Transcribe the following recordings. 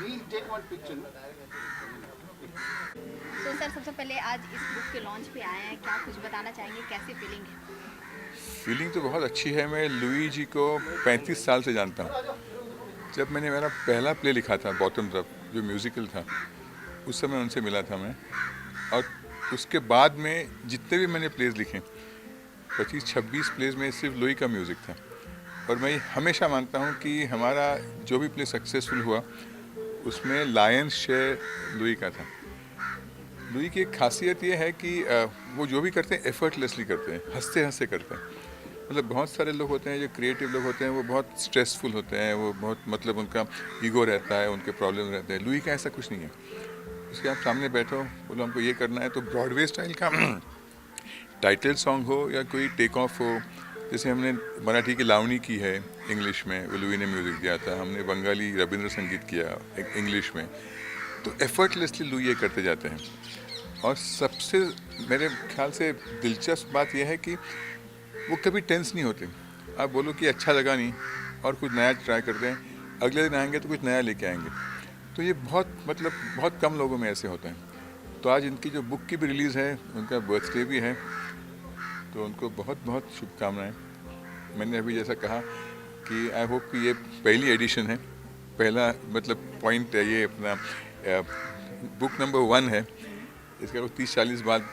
तो सर सबसे पहले आज इस बुक के लॉन्च पे आए हैं, क्या कुछ बताना चाहेंगे, कैसी फीलिंग है? फीलिंग तो बहुत अच्छी है। मैं लुई जी को 35 साल से जानता हूँ। जब मैंने मेरा पहला प्ले लिखा था बॉटम्स अप, जो म्यूज़िकल था, उस समय उनसे मिला था मैं। और उसके बाद में जितने भी मैंने प्लेज लिखे, 25-26 प्लेज में सिर्फ लुई का म्यूज़िक था। और मैं हमेशा मानता हूँ कि हमारा जो भी प्ले सक्सेसफुल हुआ उसमें लायंस शेयर लुई का था। लुई की एक खासियत ये है कि वो जो भी करते हैं एफर्टलेसली करते हैं, हंसते हंसते करते हैं। मतलब बहुत सारे लोग होते हैं जो क्रिएटिव लोग होते हैं, वो बहुत स्ट्रेसफुल होते हैं, वो बहुत मतलब उनका ईगो रहता है, उनके प्रॉब्लम रहते हैं। लुई का ऐसा कुछ नहीं है। उसके आप सामने बैठो, बोलो हमको ये करना है, तो ब्रॉडवे स्टाइल का टाइटल सॉन्ग हो या कोई टेक ऑफ हो। जैसे हमने मराठी की लावनी की है इंग्लिश में, वो लुई ने म्यूज़िक दिया था। हमने बंगाली रविंद्र संगीत किया इंग्लिश में। तो एफर्टलेसली लुई ये करते जाते हैं। और सबसे मेरे ख्याल से दिलचस्प बात यह है कि वो कभी टेंस नहीं होते। आप बोलो कि अच्छा लगा नहीं और कुछ नया ट्राई करते हैं, अगले दिन आएंगे तो कुछ नया लेके आएंगे। तो ये बहुत कम लोगों में ऐसे होता है। तो आज इनकी जो बुक की भी रिलीज़ है, उनका बर्थडे भी है, तो उनको बहुत बहुत शुभकामनाएं। मैंने अभी जैसा कहा कि आई होप कि ये पहली एडिशन है, पहला मतलब पॉइंट है ये अपना। बुक नंबर 1 है। इसका कुछ 30-40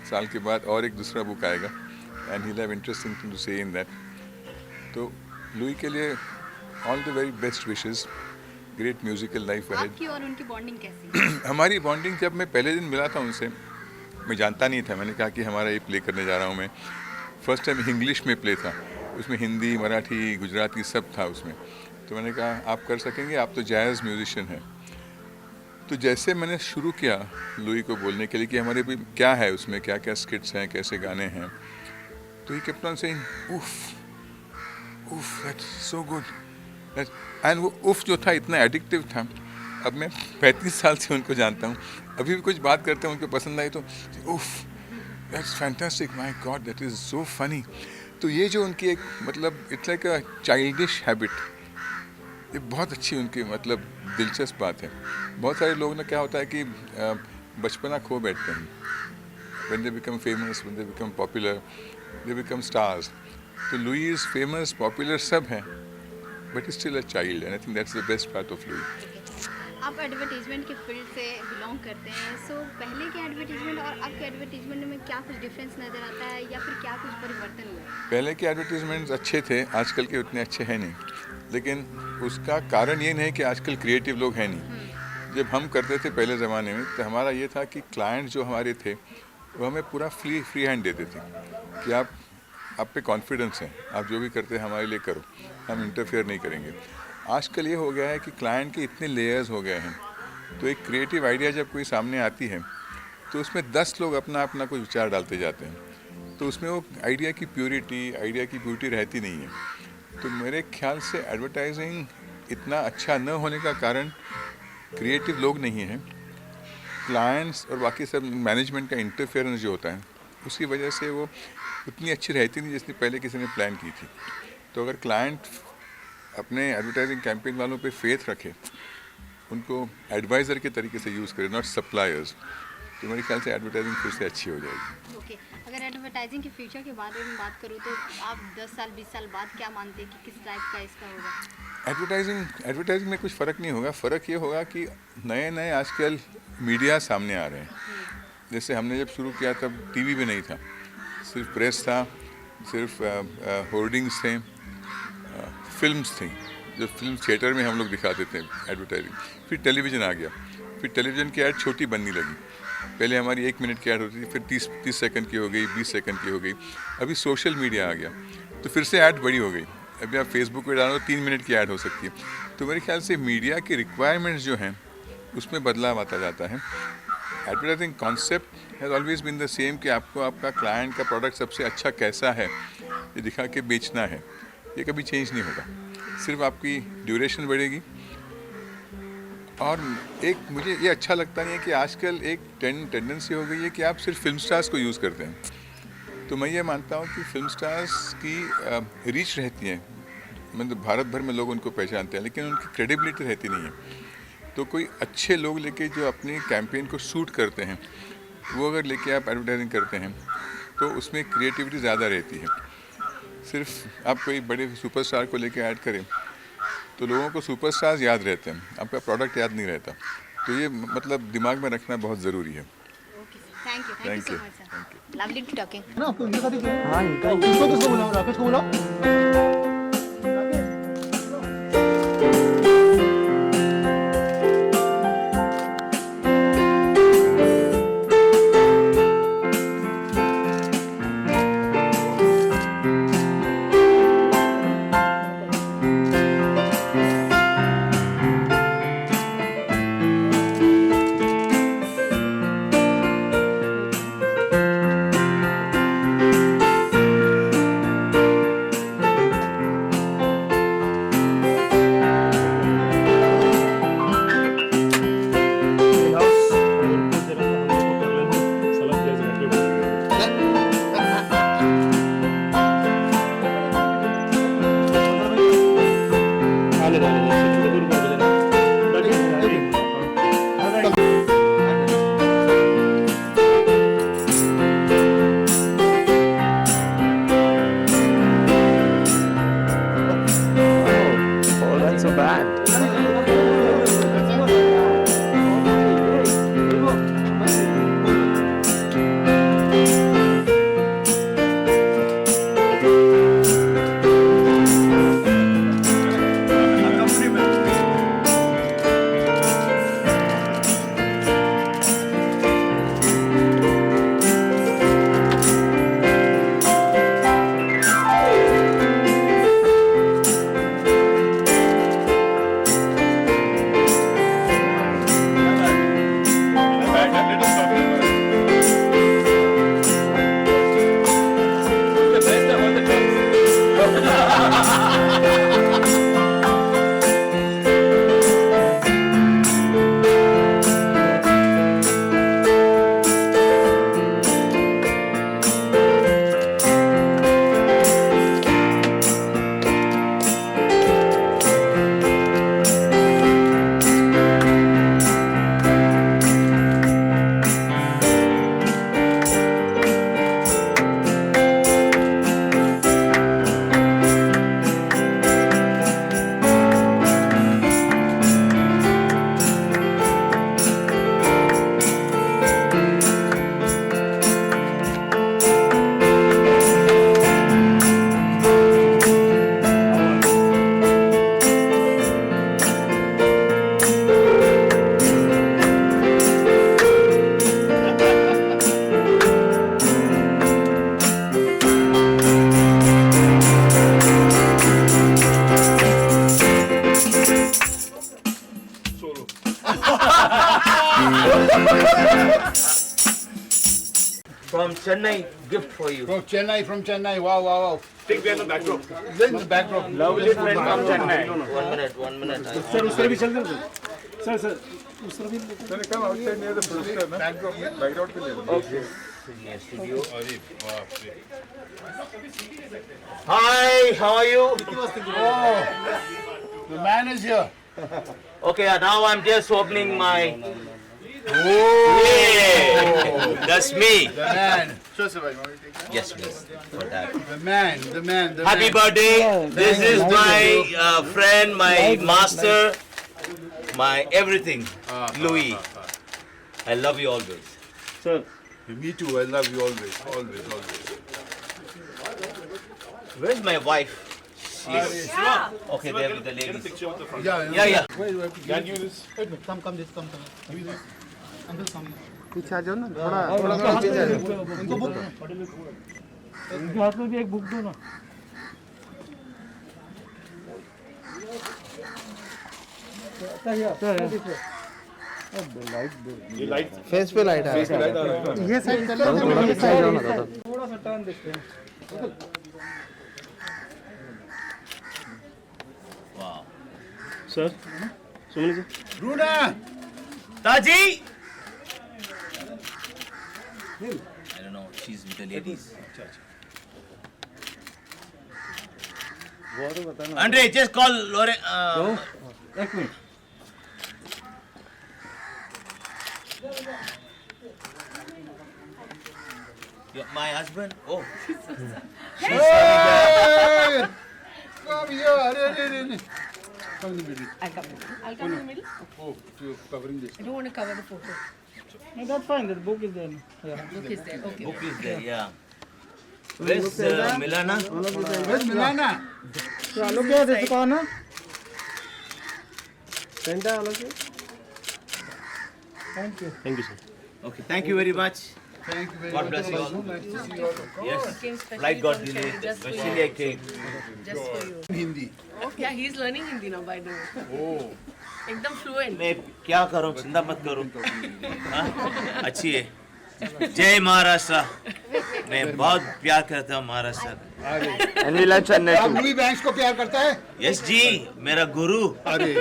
साल के बाद और एक दूसरा बुक आएगा, and he have interesting to say in that. तो लुई के लिए all the very best wishes, great musical life ahead. आपकी और उनकी बॉन्डिंग कैसी है? हमारी बॉन्डिंग, जब मैं पहले दिन मिला था उनसे, मैं जानता नहीं था। मैंने कहा कि हमारा ये प्ले करने जा रहा हूँ मैं। फर्स्ट टाइम इंग्लिश में प्ले था, उसमें हिंदी, मराठी, गुजराती सब था उसमें। तो मैंने कहा आप कर सकेंगे, आप तो जैज़ म्यूजिशियन हैं। तो जैसे मैंने शुरू किया लुई को बोलने के लिए कि हमारे भी क्या है उसमें, क्या क्या स्किट्स हैं, कैसे गाने हैं, तो ही केप्ट ऑन सेइंग उफ उफ, दैट्स सो गुड। एंड वो उफ जो था इतना एडिक्टिव था। अब मैं 35 साल से उनको जानता हूँ, अभी भी कुछ बात करते हैं उनको पसंद आई तो उफ, that's fantastic, my God, that is so funny. तो ये जो उनकी एक मतलब it's like a childish habit, ये बहुत अच्छी उनकी मतलब दिलचस्प बात है। बहुत सारे लोग ना क्या होता है कि बचपना खो बैठते हैं। When they become famous, when they become popular, they become stars. तो लुई इज़ फेमस, पॉपुलर सब हैं, but still a child, and I think that's the best part of Louis. आप एडवर्टीजमेंट के फील्ड से बिलोंग करते हैं, सो पहले के एडवर्टीजमेंट और अब के एडवर्टीजमेंट में क्या कुछ डिफरेंस नज़र आता है या फिर क्या कुछ परिवर्तन हुआ है? पहले के एडवर्टीजमेंट्स अच्छे थे, आजकल के उतने अच्छे हैं नहीं। लेकिन उसका कारण ये नहीं कि आजकल क्रिएटिव लोग हैं नहीं। जब हम करते थे पहले ज़माने में, तो हमारा ये था कि क्लाइंट जो हमारे थे वो हमें पूरा फ्री हैंड देते थे कि आप पे कॉन्फिडेंस है, आप जो भी करते हैं हमारे लिए करो, हम इंटरफेयर नहीं करेंगे। आजकल ये हो गया है कि क्लाइंट के इतने लेयर्स हो गए हैं, तो एक क्रिएटिव आइडिया जब कोई सामने आती है तो उसमें 10 लोग अपना अपना कुछ विचार डालते जाते हैं, तो उसमें वो आइडिया की प्योरिटी, आइडिया की ब्यूटी रहती नहीं है। तो मेरे ख्याल से एडवर्टाइजिंग इतना अच्छा न होने का कारण क्रिएटिव लोग नहीं हैं, क्लाइंट्स और बाकी सब मैनेजमेंट का इंटरफेरेंस जो होता है, उसकी वजह से वो उतनी अच्छी रहती नहीं जितनी पहले किसी ने प्लान की थी। तो अगर क्लाइंट अपने एडवर्टाइजिंग कैंपेन वालों पे फेथ रखे, उनको एडवाइज़र के तरीके से यूज़ करें, नॉट सप्लायर्स, तो मेरे ख्याल से एडवर्टाइजिंग फिर से अच्छी हो जाएगी। ओके, अगर एडवर्टाइजिंग के फ्यूचर के बारे में बात करूँ तो आप 10 साल 20 साल बाद क्या मानते हैं कि किस टाइप का इसका होगा? एडवर्टाइजिंग में कुछ फ़र्क नहीं होगा। फ़र्क ये होगा कि नए नए आजकल मीडिया सामने आ रहे हैं। जैसे हमने जब शुरू किया तब टीवी भी नहीं था, सिर्फ प्रेस था, सिर्फ होर्डिंग्स थे, फिल्म्स थी, जो फिल्म थिएटर में हम लोग दिखाते थे एडवर्टाइजिंग। फिर टेलीविज़न आ गया, फिर टेलीविज़न की ऐड छोटी बनने लगी। पहले हमारी 1 मिनट की ऐड होती थी, फिर 30 सेकंड की हो गई, 20 सेकंड की हो गई। अभी सोशल मीडिया आ गया तो फिर से ऐड बड़ी हो गई। अभी आप फेसबुक पे डालो 3 मिनट की ऐड हो सकती है। तो मेरे ख्याल से मीडिया की रिक्वायरमेंट्स जो हैं उसमें बदलाव आता जाता है। Advertising concept has always been the same कि आपको आपका क्लाइंट का प्रोडक्ट सबसे अच्छा कैसा है ये दिखा के बेचना है। ये कभी चेंज नहीं होगा, सिर्फ आपकी ड्यूरेशन बढ़ेगी। और एक मुझे ये अच्छा लगता नहीं है कि आजकल एक टेंडेंसी हो गई है कि आप सिर्फ फिल्म स्टार्स को यूज़ करते हैं। तो मैं ये मानता हूँ कि फिल्म स्टार्स की रीच रहती है, मतलब भारत भर में लोग उनको पहचानते हैं, लेकिन उनकी क्रेडिबिलिटी रहती नहीं है। तो कोई अच्छे लोग लेके जो अपनी कैंपेन को सूट करते हैं, वो अगर लेके आप एडवर्टाइजिंग करते हैं तो उसमें क्रिएटिविटी ज़्यादा रहती है। सिर्फ आप कोई बड़े सुपरस्टार को लेके ऐड करें तो लोगों को सुपरस्टार्स याद रहते हैं, आपका प्रोडक्ट याद नहीं रहता। तो ये मतलब दिमाग में रखना बहुत ज़रूरी है। Thank you Thank so you. Much sir, lovely to talking. ना आपको इनके साथ ही हाँ इनका किसको बुलाओ, राकेश को बुलाओ। From Chennai, gift for you. From Chennai. Wow. Take me in the back row. Then the back row. Lovely friend from Chennai. 1 minute. Sir, उस तरफ भी चल दो। Sir, उस तरफ भी। Sir, come outside near the producer, na? Background पे ले लो। Okay. Studio. Hi, how are you? Oh, the man is here. Okay, now I'm just opening my. Yeah, that's me. The man. Yes, please. For that. The man. Happy birthday. This is my friend, my master, my everything, Louis. I love you always. Sir, Me too. I love you always. Where's my wife? She's okay there with the ladies. Yeah. Yeah. can you this? Come. Give me this. Uncle, come. पीछे आ जाओ ना थोड़ा पीछे आ जाओ उनको book उनके हाथ में भी एक बुक दो ना। ये लाइट फेस पे लाइट आ रहा है ये साइड कर लो थोड़ा पीछे आ जाओ ना दादा थोड़ा सा टर्न देखते हैं। Wow. Sir, Suman ji. Runa. Taji! I don't know, she's with the ladies. Andre, just call Lore. एक minute. My husband. Oh. Hey! Come here. Come in the middle. I'll come in the middle. Oh, you're covering this. I don't want to cover the photo. No, that's fine. The book is there. Yeah. Book is there. Okay. Book is there. Yeah. Where's Milana? Where's Milana? Look at this corner. Santa, Thank you. Thank you, sir. Okay. Thank you very much. Thank you very God much. bless you all. So nice to see you all. Yes. Came specially Flight got from delayed. Chennai just for Especially I came. Just for you. Hindi. Yeah, he's learning Hindi now, by the way. Oh. एकदम fluent. मैं क्या करूं? चिंता मत करो. हाँ? अच्छी है. जय महाराष्ट्र. मैं बहुत प्यार करता हूँ Maharashtra. And we like Chennai आप too. लुई बैंक्स को प्यार करता है? यस जी, मेरा गुरु. अरे.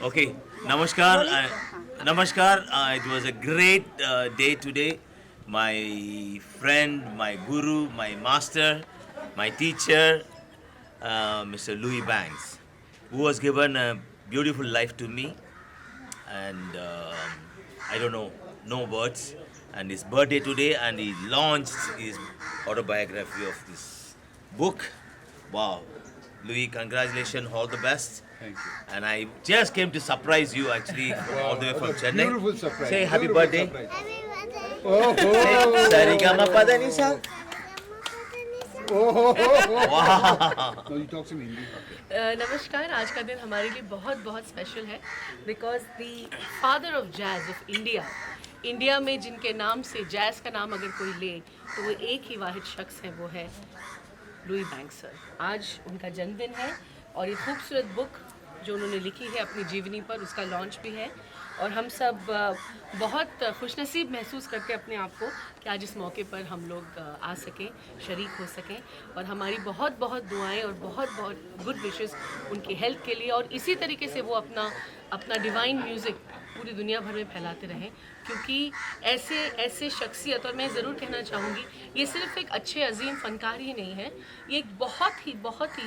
Okay, namaskar. Namaskar. It was a great day today. My friend, my guru, my master, my teacher, Mr. Louis Banks, who was given a beautiful life to me. And I don't know, no words. And his birthday today, and he launched his autobiography of this book. Wow. Louis, congratulations, all the best. Thank you. And I just came to surprise you actually all the way from Chennai. Beautiful surprise. Say happy Beautiful birthday. surprise. Say Sarigamapadanisa. Oh. Wow. No, you talk some Hindi. नमस्कार. आज का दिन हमारे लिए बहुत बहुत special है because the father of jazz of India में जिनके नाम से जैज़ का नाम अगर कोई ले तो वो एक ही वाहिद शख्स है, वो है लुई बैंक्स सर. आज उनका जन्मदिन है और ये खूबसूरत बुक जो उन्होंने लिखी है अपनी जीवनी पर, उसका लॉन्च भी है. और हम सब बहुत खुशनसीब महसूस करते हैं अपने आप को कि आज इस मौके पर हम लोग आ सकें, शरीक हो सकें. और हमारी बहुत बहुत दुआएं और बहुत बहुत गुड विशेस उनकी हेल्थ के लिए, और इसी तरीके से वो अपना डिवाइन म्यूज़िक पूरी दुनिया भर में फैलाते रहें. क्योंकि ऐसे शख्सियत, और मैं ज़रूर कहना चाहूँगी ये सिर्फ एक अच्छे अजीम फ़नकार ही नहीं है, ये एक बहुत ही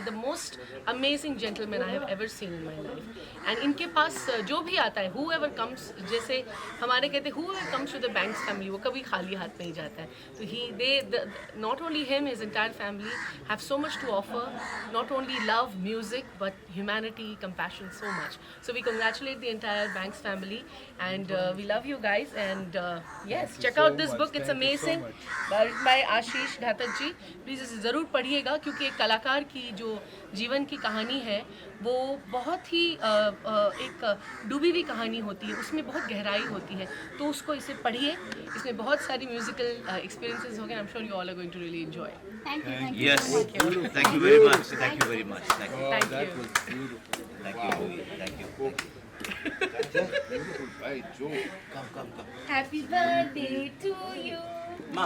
the most amazing gentleman I have ever seen in my life. And इनके पास जो भी आता है, हु एवर कम्स, जैसे हमारे कहते हैं who ever comes to the Banks family, वो कभी खाली हाथ नहीं जाता है. तो not only him, his entire family have so much to offer, not only love, music, but humanity, compassion, so much. So we congratulate the entire Banks family, and we love you guys. And yes, check out this book. It's amazing. By Ashish Ghatak ji. Please इसे ज़रूर पढ़िएगा, क्योंकि एक कलाकार की जो जीवन की कहानी है वो बहुत ही एक डूबी हुई कहानी होती है, उसमें बहुत गहराई होती है. तो उसको इसे पढ़िए, इसमें बहुत सारी म्यूजिकल एक्सपीरियंसेस होंगे. I am sure you all are going to really enjoy. Thank you. Yes. Thank you very much. Thank you very much. Thank you. Thank you. Thank you, Louis. Thank you. Beautiful, right, Joe. Come. Happy birthday to you. Ma,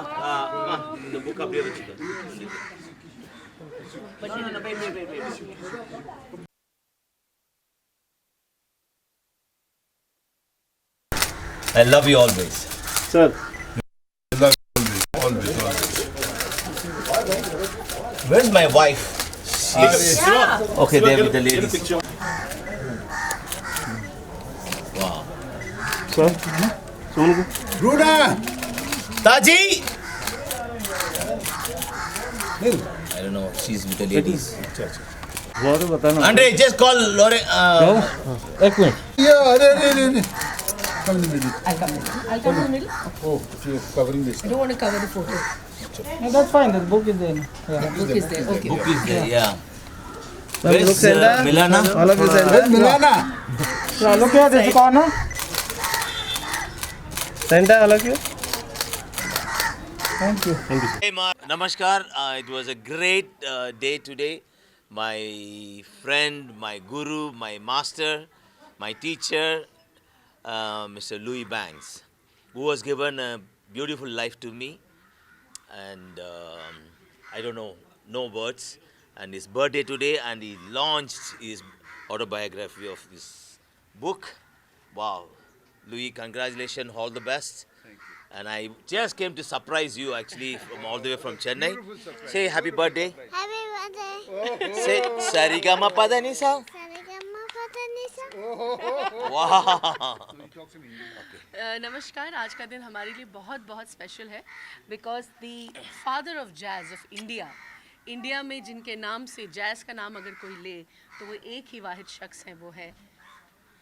the book up here. No, wait. I love you always. Sir. Where's my wife? Okay, there with the ladies. Wow. Sir. Suman ji. Runa! Taji! I don't know. She's with the ladies. वो तो बताना. Andre, just call Lore. एक minute. Yeah, अरे. Come in the middle. I'll come in the middle. Oh, you're covering this. I don't want to cover the photo. No, that's fine. The book is there. Yeah. Book is there. Okay. Book is there, yeah. Look, Where's Santa. Milana? All of you Where's Santa. Milana? Look at this corner. Santa, all of you. Thank you. Hey, Namaskar. It was a great day today. My friend, my guru, my master, my teacher, Mr. Louis Banks, who was given a beautiful life to me. And I don't know, no words. And his birthday today, and he launched his autobiography of this book. Wow. Louis, congratulations, all the best. And I just came to surprise you actually from all the way from Chennai. Say happy birthday. Happy birthday. Say Sarigamapadanisa. Sarigamapadanisa. Wow. नमस्कार, आज का दिन हमारे लिए बहुत बहुत special है because the father of jazz of India में जिनके नाम से जैज़ का नाम अगर कोई ले तो वो एक ही वाहिद शख्स हैं, वो है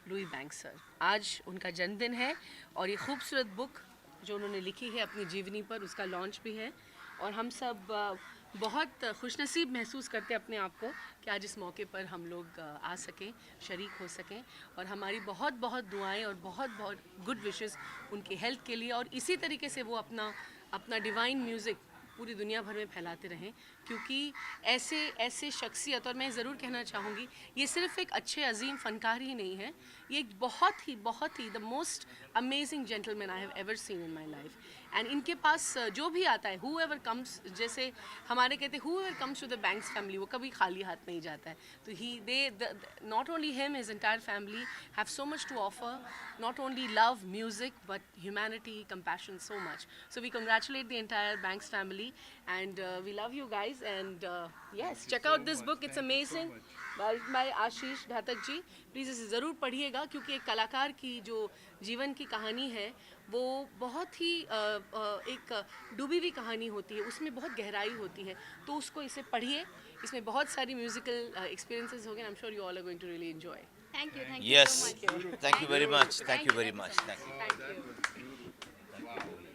लुई बैंक्स सर। आज उनका जन्मदिन है और ये खूबसूरत बुक जो उन्होंने लिखी है अपनी जीवनी पर, उसका लॉन्च भी है और हम सब बहुत खुशनसीब महसूस करते हैं अपने आप को कि आज इस मौके पर हम लोग आ सकें, शरीक हो सकें और हमारी बहुत बहुत दुआएं और बहुत बहुत गुड विशेस उनकी हेल्थ के लिए और इसी तरीके से वो अपना डिवाइन म्यूज़िक पूरी दुनिया भर में फैलाते रहें, क्योंकि ऐसे शख्सियत, और मैं ज़रूर कहना चाहूँगी ये सिर्फ एक अच्छे अजीम फ़नकार ही नहीं है, ये एक बहुत ही the most amazing gentleman I have ever seen in my life. And इनके पास जो भी आता है, हु एवर कम्स, जैसे हमारे कहते हैं who ever comes to the Banks family, वो कभी खाली हाथ नहीं जाता है। तो not only him, his entire family have so much to offer, not only love, music, but humanity, compassion, so much. So we congratulate the entire Banks family and we love you guys and yes, check out this book, it's amazing by Ashish Dhatak ji. Please इसे ज़रूर पढ़िएगा क्योंकि एक कलाकार की जो जीवन की कहानी है वो बहुत ही एक डूबी हुई कहानी होती है, उसमें बहुत गहराई होती है, तो उसको इसे पढ़िए। इसमें बहुत सारी म्यूज़िकल एक्सपीरियंसेस होंगे, I am sure you all are going to really enjoy. Thank you Yes. so much. Thank you very much. Thank you very much. Thank you. Thank you.